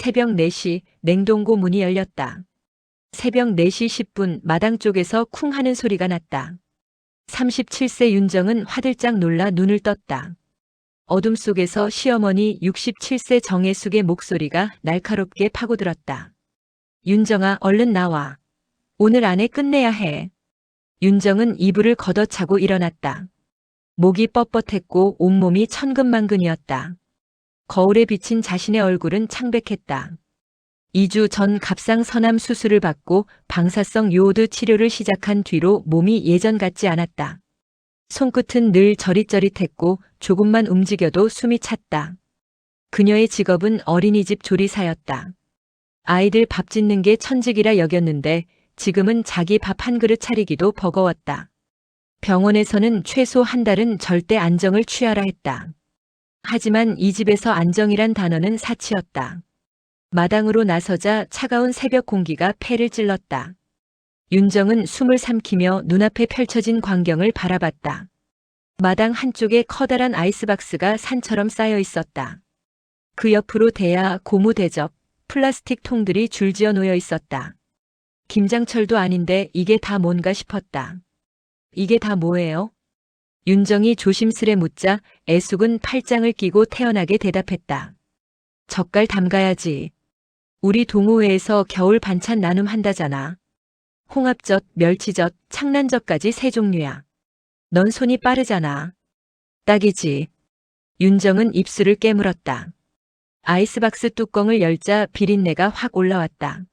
새벽 4시 냉동고 문이 열렸다. 새벽 4시 10분 마당 쪽에서 쿵 하는 소리가 났다. 37세 윤정은 화들짝 놀라 눈을 떴다. 어둠 속에서 시어머니 67세 정혜숙의 목소리가 날카롭게 파고들었다. 윤정아, 얼른 나와. 오늘 안에 끝내야 해. 윤정은 이불을 걷어차고 일어났다. 목이 뻣뻣했고 온몸이 천근만근이었다. 거울에 비친 자신의 얼굴은 창백했다. 2주 전 갑상선암 수술을 받고 방사성 요오드 치료를 시작한 뒤로 몸이 예전 같지 않았다. 손끝은 늘 저릿저릿했고 조금만 움직여도 숨이 찼다. 그녀의 직업은 어린이집 조리사였다. 아이들 밥 짓는 게 천직이라 여겼는데 지금은 자기 밥 한 그릇 차리기도 버거웠다. 병원에서는 최소 한 달은 절대 안정을 취하라 했다. 하지만 이 집에서 안정이란 단어는 사치였다. 마당으로 나서자 차가운 새벽 공기가 폐를 찔렀다. 윤정은 숨을 삼키며 눈앞에 펼쳐진 광경을 바라봤다. 마당 한쪽에 커다란 아이스박스가 산처럼 쌓여 있었다. 그 옆으로 대야, 고무 대접, 플라스틱 통들이 줄지어 놓여 있었다. 김장철도 아닌데 이게 다 뭔가 싶었다. 이게 다 뭐예요? 윤정이 조심스레 묻자 애숙은 팔짱을 끼고 태연하게 대답했다. 젓갈 담가야지. 우리 동호회에서 겨울 반찬 나눔한다잖아. 홍합젓, 멸치젓, 창란젓까지 3종류야. 넌 손이 빠르잖아. 딱이지. 윤정은 입술을 깨물었다. 아이스박스 뚜껑을 열자 비린내가 확 올라왔다.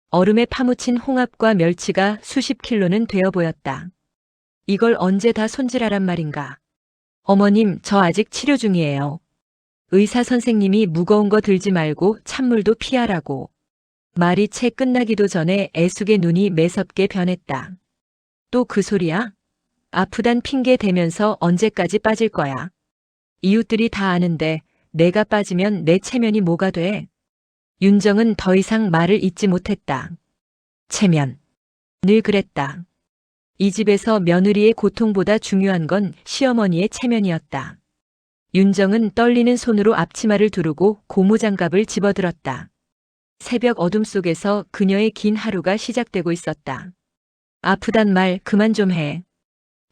얼음에 파묻힌 홍합과 멸치가 수십 킬로는 되어 보였다. 이걸 언제 다 손질하란 말인가. 어머님, 저 아직 치료 중이에요. 의사 선생님이 무거운 거 들지 말고 찬물도 피하라고. 말이 채 끝나기도 전에 애숙의 눈이 매섭게 변했다. 또 그 소리야? 아프단 핑계 대면서 언제까지 빠질 거야? 이웃들이 다 아는데 내가 빠지면 내 체면이 뭐가 돼? 윤정은 더 이상 말을 잇지 못했다. 체면. 늘 그랬다. 이 집에서 며느리의 고통보다 중요한 건 시어머니의 체면이었다. 윤정은 떨리는 손으로 앞치마를 두르고 고무장갑을 집어들었다. 새벽 어둠 속에서 그녀의 긴 하루가 시작되고 있었다. 아프단 말 그만 좀 해.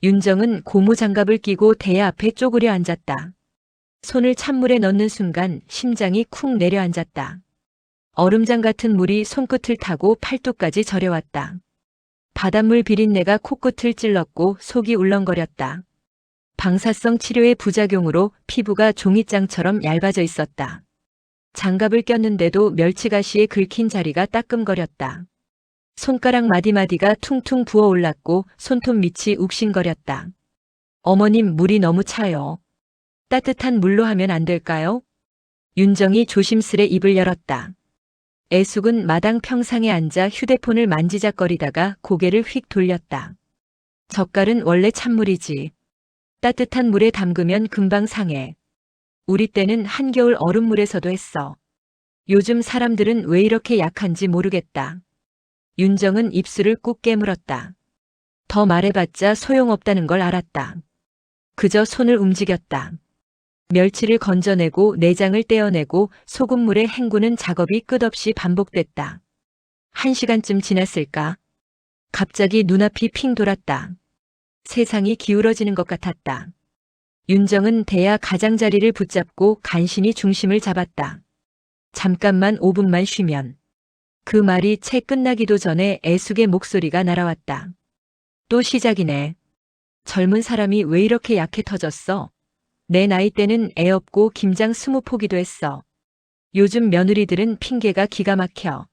윤정은 고무장갑을 끼고 대야 앞에 쪼그려 앉았다. 손을 찬물에 넣는 순간 심장이 쿵 내려앉았다. 얼음장 같은 물이 손끝을 타고 팔뚝까지 저려왔다. 바닷물 비린내가 코끝을 찔렀고 속이 울렁거렸다. 방사성 치료의 부작용으로 피부가 종이장처럼 얇아져 있었다. 장갑을 꼈는데도 멸치가시에 긁힌 자리가 따끔거렸다. 손가락 마디마디가 퉁퉁 부어올랐고 손톱 밑이 욱신거렸다. 어머님, 물이 너무 차요. 따뜻한 물로 하면 안 될까요? 윤정이 조심스레 입을 열었다. 애숙은 마당 평상에 앉아 휴대폰을 만지작거리다가 고개를 휙 돌렸다. 젓갈은 원래 찬물이지. 따뜻한 물에 담그면 금방 상해. 우리 때는 한겨울 얼음물에서도 했어. 요즘 사람들은 왜 이렇게 약한지 모르겠다. 윤정은 입술을 꾹 깨물었다. 더 말해봤자 소용없다는 걸 알았다. 그저 손을 움직였다. 멸치를 건져내고 내장을 떼어내고 소금물에 헹구는 작업이 끝없이 반복됐다. 1시간쯤 지났을까? 갑자기 눈앞이 핑 돌았다. 세상이 기울어지는 것 같았다. 윤정은 대야 가장자리를 붙잡고 간신히 중심을 잡았다. 잠깐만 5분만 쉬면. 그 말이 채 끝나기도 전에 애숙의 목소리가 날아왔다. 또 시작이네. 젊은 사람이 왜 이렇게 약해 터졌어? 내 나이 때는 애 없고 김장 20포기도 했어. 요즘 며느리들은 핑계가 기가 막혀.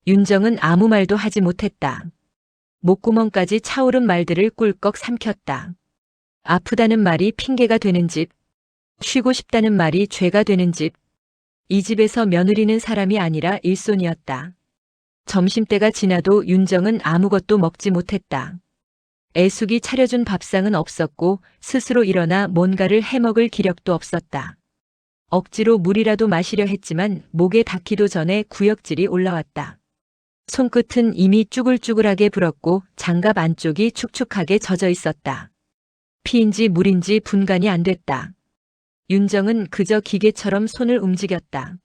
윤정은 아무 말도 하지 못했다. 목구멍까지 차오른 말들을 꿀꺽 삼켰다. 아프다는 말이 핑계가 되는 집, 쉬고 싶다는 말이 죄가 되는 집. 이 집에서 며느리는 사람이 아니라 일손이었다. 점심때가 지나도 윤정은 아무것도 먹지 못했다. 애숙이 차려준 밥상은 없었고 스스로 일어나 뭔가를 해먹을 기력도 없었다. 억지로 물이라도 마시려 했지만 목에 닿기도 전에 구역질이 올라왔다. 손끝은 이미 쭈글쭈글하게 불었고 장갑 안쪽이 축축하게 젖어 있었다. 피인지 물인지 분간이 안 됐다. 윤정은 그저 기계처럼 손을 움직였다.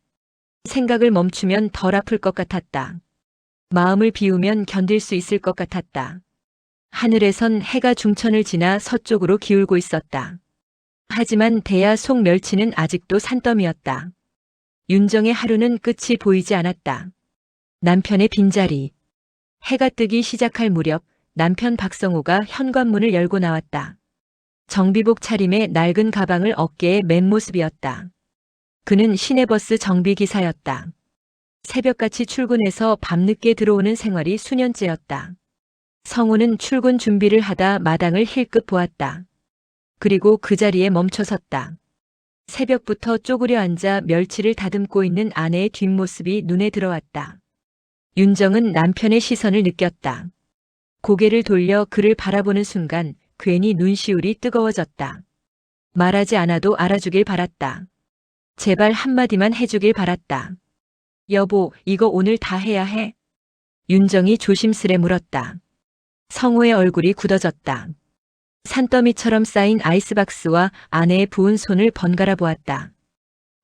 생각을 멈추면 덜 아플 것 같았다. 마음을 비우면 견딜 수 있을 것 같았다. 하늘에선 해가 중천을 지나 서쪽으로 기울고 있었다. 하지만 대야 속 멸치는 아직도 산더미였다. 윤정의 하루는 끝이 보이지 않았다. 남편의 빈자리. 해가 뜨기 시작할 무렵 남편 박성우가 현관문을 열고 나왔다. 정비복 차림에 낡은 가방을 어깨에 맨 모습이었다. 그는 시내버스 정비기사였다. 새벽같이 출근해서 밤늦게 들어오는 생활이 수년째였다. 성우는 출근 준비를 하다 마당을 힐끗 보았다. 그리고 그 자리에 멈춰섰다. 새벽부터 쪼그려 앉아 멸치를 다듬고 있는 아내의 뒷모습이 눈에 들어왔다. 윤정은 남편의 시선을 느꼈다. 고개를 돌려 그를 바라보는 순간 괜히 눈시울이 뜨거워졌다. 말하지 않아도 알아주길 바랐다. 제발 한마디만 해주길 바랐다. 여보, 이거 오늘 다 해야 해? 윤정이 조심스레 물었다. 성우의 얼굴이 굳어졌다. 산더미처럼 쌓인 아이스박스와 아내의 부은 손을 번갈아 보았다.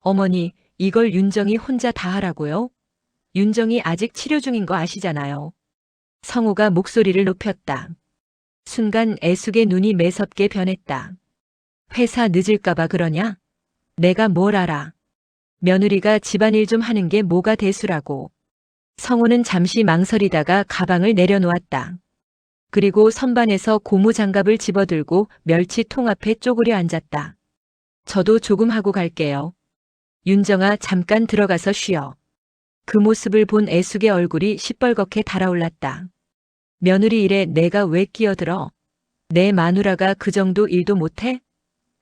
어머니, 이걸 윤정이 혼자 다 하라고요? 윤정이 아직 치료 중인 거 아시잖아요. 성우가 목소리를 높였다. 순간 애숙의 눈이 매섭게 변했다. 회사 늦을까봐 그러냐? 내가 뭘 알아. 며느리가 집안일 좀 하는 게 뭐가 대수라고. 성우는 잠시 망설이다가 가방을 내려놓았다. 그리고 선반에서 고무장갑을 집어들고 멸치통 앞에 쪼그려 앉았다. 저도 조금 하고 갈게요. 윤정아, 잠깐 들어가서 쉬어. 그 모습을 본 애숙의 얼굴이 시뻘겋게 달아올랐다. 며느리 일에 내가 왜 끼어들어? 내 마누라가 그 정도 일도 못해?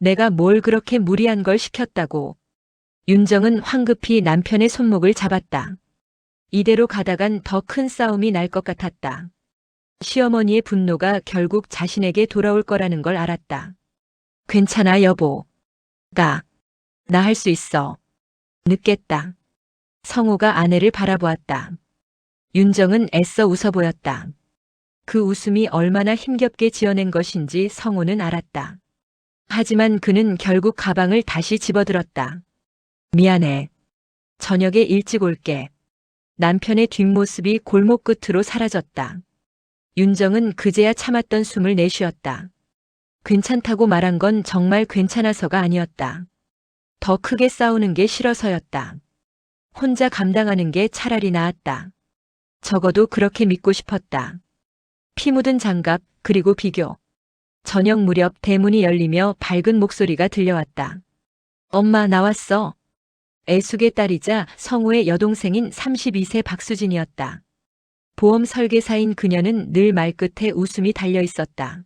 내가 뭘 그렇게 무리한 걸 시켰다고. 윤정은 황급히 남편의 손목을 잡았다. 이대로 가다간 더 큰 싸움이 날 것 같았다. 시어머니의 분노가 결국 자신에게 돌아올 거라는 걸 알았다. 괜찮아, 여보. 나 할 수 있어. 늦겠다. 성우가 아내를 바라보았다. 윤정은 애써 웃어 보였다. 그 웃음이 얼마나 힘겹게 지어낸 것인지 성우는 알았다. 하지만 그는 결국 가방을 다시 집어들었다. 미안해. 저녁에 일찍 올게. 남편의 뒷모습이 골목 끝으로 사라졌다. 윤정은 그제야 참았던 숨을 내쉬었다. 괜찮다고 말한 건 정말 괜찮아서가 아니었다. 더 크게 싸우는 게 싫어서였다. 혼자 감당하는 게 차라리 나았다. 적어도 그렇게 믿고 싶었다. 피 묻은 장갑, 그리고 비교. 저녁 무렵 대문이 열리며 밝은 목소리가 들려왔다. 엄마, 나왔어. 애숙의 딸이자 성우의 여동생인 32세 박수진이었다. 보험 설계사인 그녀는 늘 말끝에 웃음이 달려 있었다.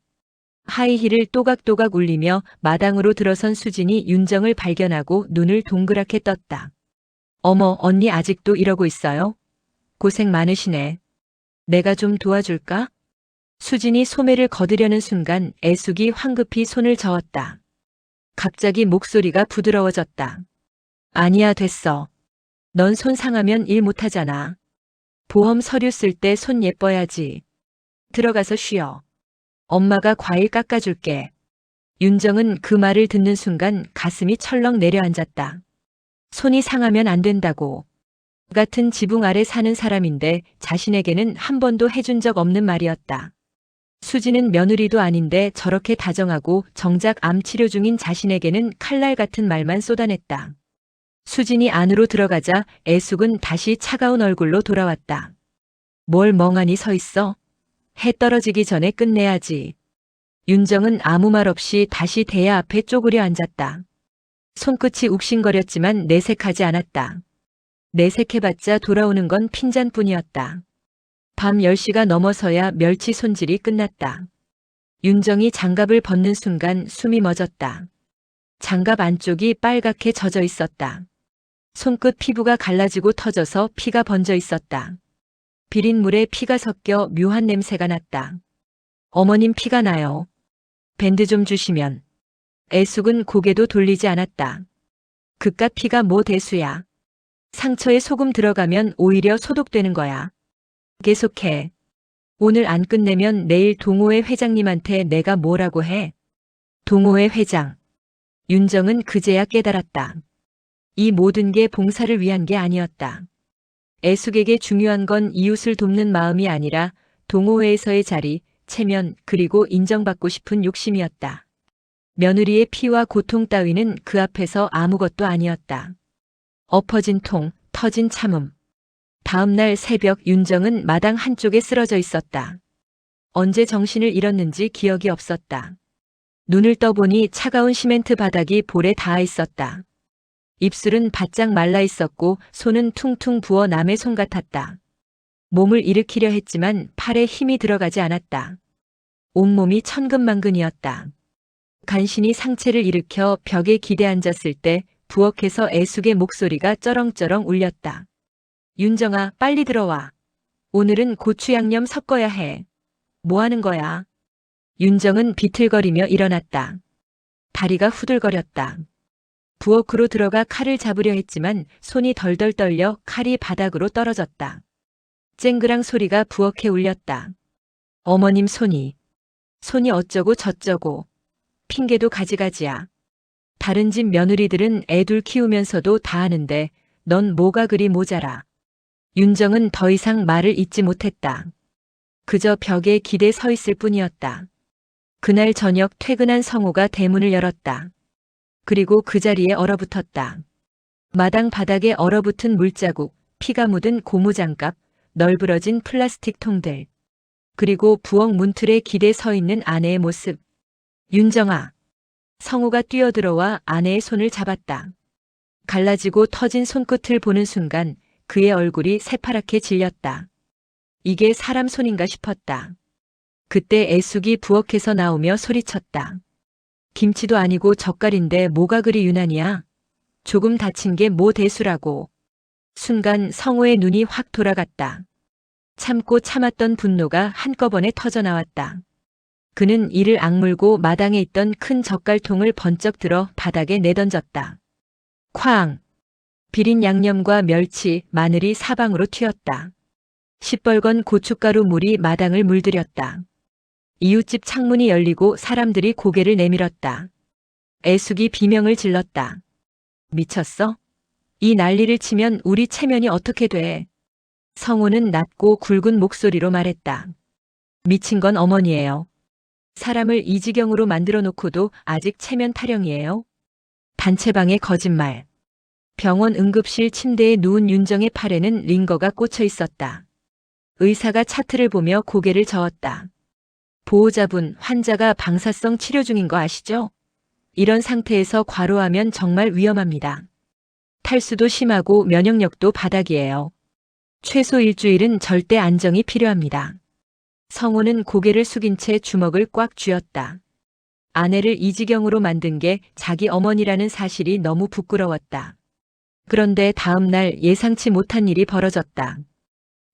하이힐을 또각또각 울리며 마당으로 들어선 수진이 윤정을 발견하고 눈을 동그랗게 떴다. 어머, 언니 아직도 이러고 있어요? 고생 많으시네. 내가 좀 도와줄까? 수진이 소매를 거두려는 순간 애숙이 황급히 손을 저었다. 갑자기 목소리가 부드러워졌다. 아니야, 됐어. 넌 손 상하면 일 못하잖아. 보험 서류 쓸 때 손 예뻐야지. 들어가서 쉬어. 엄마가 과일 깎아줄게. 윤정은 그 말을 듣는 순간 가슴이 철렁 내려앉았다. 손이 상하면 안 된다고. 같은 지붕 아래 사는 사람인데 자신에게는 한 번도 해준 적 없는 말이었다. 수지는 며느리도 아닌데 저렇게 다정하고 정작 암 치료 중인 자신에게는 칼날 같은 말만 쏟아냈다. 수진이 안으로 들어가자 애숙은 다시 차가운 얼굴로 돌아왔다. 뭘 멍하니 서 있어? 해 떨어지기 전에 끝내야지. 윤정은 아무 말 없이 다시 대야 앞에 쪼그려 앉았다. 손끝이 욱신거렸지만 내색하지 않았다. 내색해봤자 돌아오는 건 핀잔뿐이었다. 밤 10시가 넘어서야 멸치 손질이 끝났다. 윤정이 장갑을 벗는 순간 숨이 멎었다. 장갑 안쪽이 빨갛게 젖어 있었다. 손끝 피부가 갈라지고 터져서 피가 번져 있었다. 비린 물에 피가 섞여 묘한 냄새가 났다. 어머님, 피가 나요. 밴드 좀 주시면. 애숙은 고개도 돌리지 않았다. 그깟 피가 뭐 대수야. 상처에 소금 들어가면 오히려 소독되는 거야. 계속해. 오늘 안 끝내면 내일 동호회 회장님한테 내가 뭐라고 해. 동호회 회장. 윤정은 그제야 깨달았다. 이 모든 게 봉사를 위한 게 아니었다. 애숙에게 중요한 건 이웃을 돕는 마음이 아니라 동호회에서의 자리, 체면, 그리고 인정받고 싶은 욕심이었다. 며느리의 피와 고통 따위는 그 앞에서 아무것도 아니었다. 엎어진 통, 터진 참음. 다음 날 새벽 윤정은 마당 한쪽에 쓰러져 있었다. 언제 정신을 잃었는지 기억이 없었다. 눈을 떠보니 차가운 시멘트 바닥이 볼에 닿아 있었다. 입술은 바짝 말라 있었고 손은 퉁퉁 부어 남의 손 같았다. 몸을 일으키려 했지만 팔에 힘이 들어가지 않았다. 온몸이 천근만근이었다. 간신히 상체를 일으켜 벽에 기대앉았을 때 부엌에서 애숙의 목소리가 쩌렁쩌렁 울렸다. 윤정아, 빨리 들어와. 오늘은 고추 양념 섞어야 해. 뭐 하는 거야? 윤정은 비틀거리며 일어났다. 다리가 후들거렸다. 부엌으로 들어가 칼을 잡으려 했지만 손이 덜덜 떨려 칼이 바닥으로 떨어졌다. 쨍그랑 소리가 부엌에 울렸다. 어머님 손이 어쩌고 저쩌고. 핑계도 가지가지야. 다른 집 며느리들은 애 둘 키우면서도 다 하는데 넌 뭐가 그리 모자라. 윤정은 더 이상 말을 잇지 못했다. 그저 벽에 기대 서 있을 뿐이었다. 그날 저녁 퇴근한 성호가 대문을 열었다. 그리고 그 자리에 얼어붙었다. 마당 바닥에 얼어붙은 물자국, 피가 묻은 고무장갑, 널브러진 플라스틱 통들. 그리고 부엌 문틀에 기대 서 있는 아내의 모습. 윤정아. 성호가 뛰어들어와 아내의 손을 잡았다. 갈라지고 터진 손끝을 보는 순간 그의 얼굴이 새파랗게 질렸다. 이게 사람 손인가 싶었다. 그때 애숙이 부엌에서 나오며 소리쳤다. 김치도 아니고 젓갈인데 뭐가 그리 유난이야? 조금 다친 게 뭐 대수라고. 순간 성호의 눈이 확 돌아갔다. 참고 참았던 분노가 한꺼번에 터져나왔다. 그는 이를 악물고 마당에 있던 큰 젓갈통을 번쩍 들어 바닥에 내던졌다. 쾅! 비린 양념과 멸치, 마늘이 사방으로 튀었다. 시뻘건 고춧가루 물이 마당을 물들였다. 이웃집 창문이 열리고 사람들이 고개를 내밀었다. 애숙이 비명을 질렀다. 미쳤어? 이 난리를 치면 우리 체면이 어떻게 돼? 성호는 낮고 굵은 목소리로 말했다. 미친 건 어머니예요. 사람을 이 지경으로 만들어 놓고도 아직 체면 타령이에요? 단체방의 거짓말. 병원 응급실 침대에 누운 윤정의 팔에는 링거가 꽂혀 있었다. 의사가 차트를 보며 고개를 저었다. 보호자분, 환자가 방사성 치료 중인 거 아시죠? 이런 상태에서 과로하면 정말 위험합니다. 탈수도 심하고 면역력도 바닥이에요. 최소 일주일은 절대 안정이 필요합니다. 성호는 고개를 숙인 채 주먹을 꽉 쥐었다. 아내를 이 지경으로 만든 게 자기 어머니라는 사실이 너무 부끄러웠다. 그런데 다음 날 예상치 못한 일이 벌어졌다.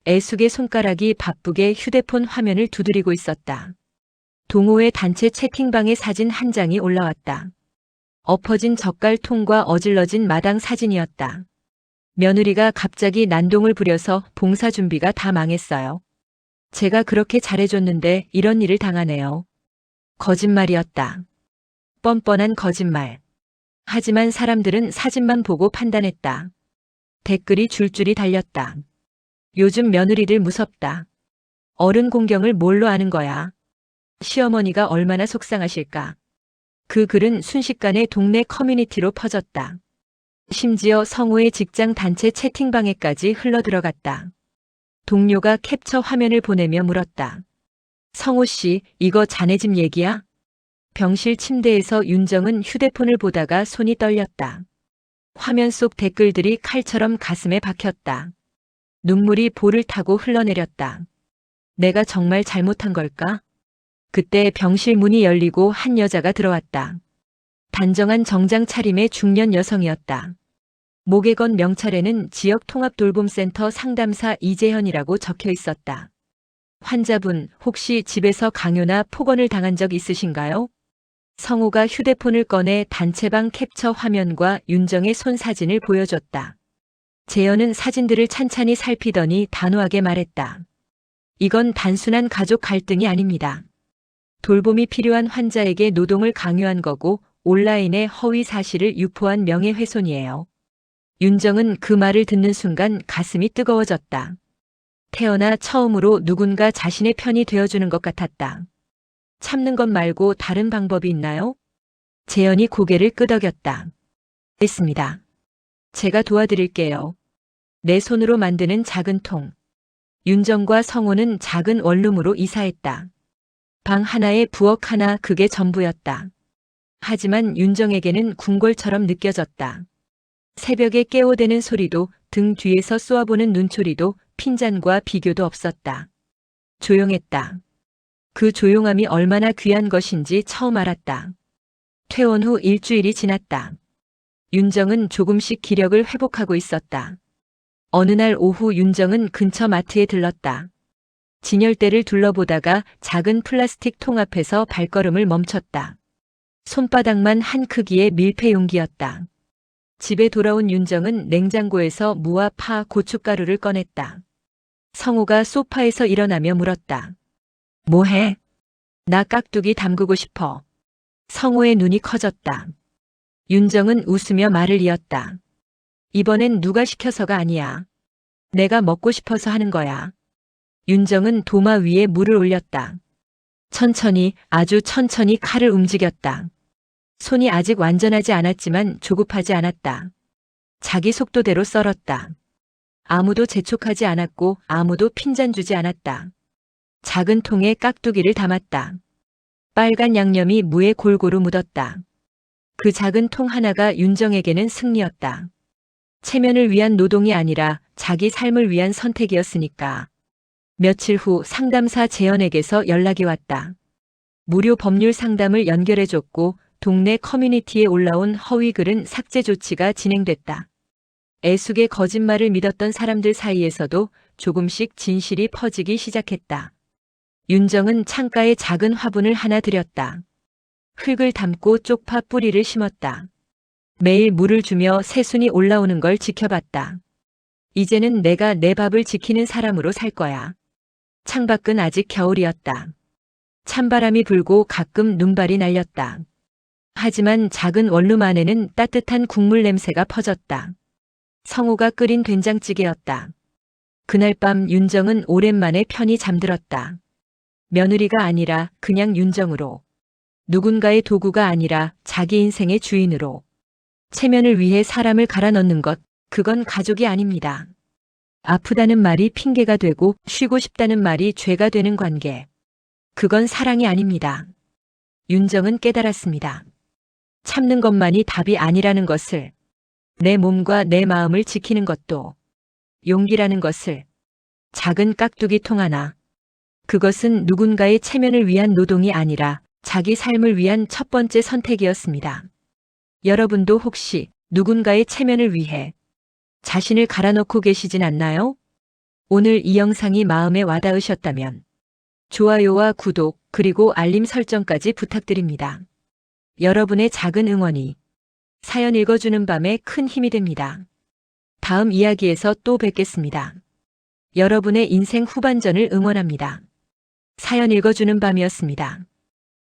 애숙의 손가락이 바쁘게 휴대폰 화면을 두드리고 있었다. 동호회 단체 채팅방에 사진 한 장이 올라왔다. 엎어진 젓갈통과 어질러진 마당 사진이었다. 며느리가 갑자기 난동을 부려서 봉사 준비가 다 망했어요. 제가 그렇게 잘해줬는데 이런 일을 당하네요. 거짓말이었다. 뻔뻔한 거짓말. 하지만 사람들은 사진만 보고 판단했다. 댓글이 줄줄이 달렸다. 요즘 며느리들 무섭다. 어른 공경을 뭘로 아는 거야. 시어머니가 얼마나 속상하실까. 그 글은 순식간에 동네 커뮤니티로 퍼졌다. 심지어 성호의 직장 단체 채팅방에까지 흘러들어갔다. 동료가 캡처 화면을 보내며 물었다. 성호 씨, 이거 자네 집 얘기야? 병실 침대에서 윤정은 휴대폰을 보다가 손이 떨렸다. 화면 속 댓글들이 칼처럼 가슴에 박혔다. 눈물이 볼을 타고 흘러내렸다. 내가 정말 잘못한 걸까? 그때 병실 문이 열리고 한 여자가 들어왔다. 단정한 정장 차림의 중년 여성이었다. 목에 건 명찰에는 지역 통합돌봄센터 상담사 이재현이라고 적혀 있었다. 환자분, 혹시 집에서 강요나 폭언을 당한 적 있으신가요? 성호가 휴대폰을 꺼내 단체방 캡처 화면과 윤정의 손 사진을 보여줬다. 재현은 사진들을 찬찬히 살피더니 단호하게 말했다. 이건 단순한 가족 갈등이 아닙니다. 돌봄이 필요한 환자에게 노동을 강요한 거고 온라인에 허위 사실을 유포한 명예훼손이에요. 윤정은 그 말을 듣는 순간 가슴이 뜨거워졌다. 태어나 처음으로 누군가 자신의 편이 되어주는 것 같았다. 참는 것 말고 다른 방법이 있나요? 재현이 고개를 끄덕였다. 있습니다. 제가 도와드릴게요. 내 손으로 만드는 작은 통. 윤정과 성호는 작은 원룸으로 이사했다. 방 하나에 부엌 하나, 그게 전부였다. 하지만 윤정에게는 궁궐처럼 느껴졌다. 새벽에 깨워대는 소리도, 등 뒤에서 쏘아보는 눈초리도 핀잔과 비교도 없었다. 조용했다. 그 조용함이 얼마나 귀한 것인지 처음 알았다. 퇴원 후 일주일이 지났다. 윤정은 조금씩 기력을 회복하고 있었다. 어느 날 오후 윤정은 근처 마트에 들렀다. 진열대를 둘러보다가 작은 플라스틱 통 앞에서 발걸음을 멈췄다. 손바닥만 한 크기의 밀폐 용기였다. 집에 돌아온 윤정은 냉장고에서 무와 파, 고춧가루를 꺼냈다. 성호가 소파에서 일어나며 물었다. 뭐해? 나 깍두기 담그고 싶어. 성호의 눈이 커졌다. 윤정은 웃으며 말을 이었다. 이번엔 누가 시켜서가 아니야. 내가 먹고 싶어서 하는 거야. 윤정은 도마 위에 물을 올렸다. 천천히, 아주 천천히 칼을 움직였다. 손이 아직 완전하지 않았지만 조급하지 않았다. 자기 속도대로 썰었다. 아무도 재촉하지 않았고 아무도 핀잔 주지 않았다. 작은 통에 깍두기를 담았다. 빨간 양념이 무에 골고루 묻었다. 그 작은 통 하나가 윤정에게는 승리였다. 체면을 위한 노동이 아니라 자기 삶을 위한 선택이었으니까. 며칠 후 상담사 재현에게서 연락이 왔다. 무료 법률 상담을 연결해줬고 동네 커뮤니티에 올라온 허위 글은 삭제 조치가 진행됐다. 애숙의 거짓말을 믿었던 사람들 사이에서도 조금씩 진실이 퍼지기 시작했다. 윤정은 창가에 작은 화분을 하나 들였다. 흙을 담고 쪽파 뿌리를 심었다. 매일 물을 주며 새순이 올라오는 걸 지켜봤다. 이제는 내가 내 밥을 지키는 사람으로 살 거야. 창밖은 아직 겨울이었다. 찬바람이 불고 가끔 눈발이 날렸다. 하지만 작은 원룸 안에는 따뜻한 국물 냄새가 퍼졌다. 성호가 끓인 된장찌개였다. 그날 밤 윤정은 오랜만에 편히 잠들었다. 며느리가 아니라 그냥 윤정으로. 누군가의 도구가 아니라 자기 인생의 주인으로. 체면을 위해 사람을 갈아 넣는 것, 그건 가족이 아닙니다. 아프다는 말이 핑계가 되고 쉬고 싶다는 말이 죄가 되는 관계. 그건 사랑이 아닙니다. 윤정은 깨달았습니다. 참는 것만이 답이 아니라는 것을, 내 몸과 내 마음을 지키는 것도, 용기라는 것을, 작은 깍두기 통 하나. 그것은 누군가의 체면을 위한 노동이 아니라 자기 삶을 위한 첫 번째 선택이었습니다. 여러분도 혹시 누군가의 체면을 위해 자신을 갈아넣고 계시진 않나요? 오늘 이 영상이 마음에 와닿으셨다면 좋아요와 구독 그리고 알림 설정까지 부탁드립니다. 여러분의 작은 응원이 사연 읽어주는 밤에 큰 힘이 됩니다. 다음 이야기에서 또 뵙겠습니다. 여러분의 인생 후반전을 응원합니다. 사연 읽어주는 밤이었습니다.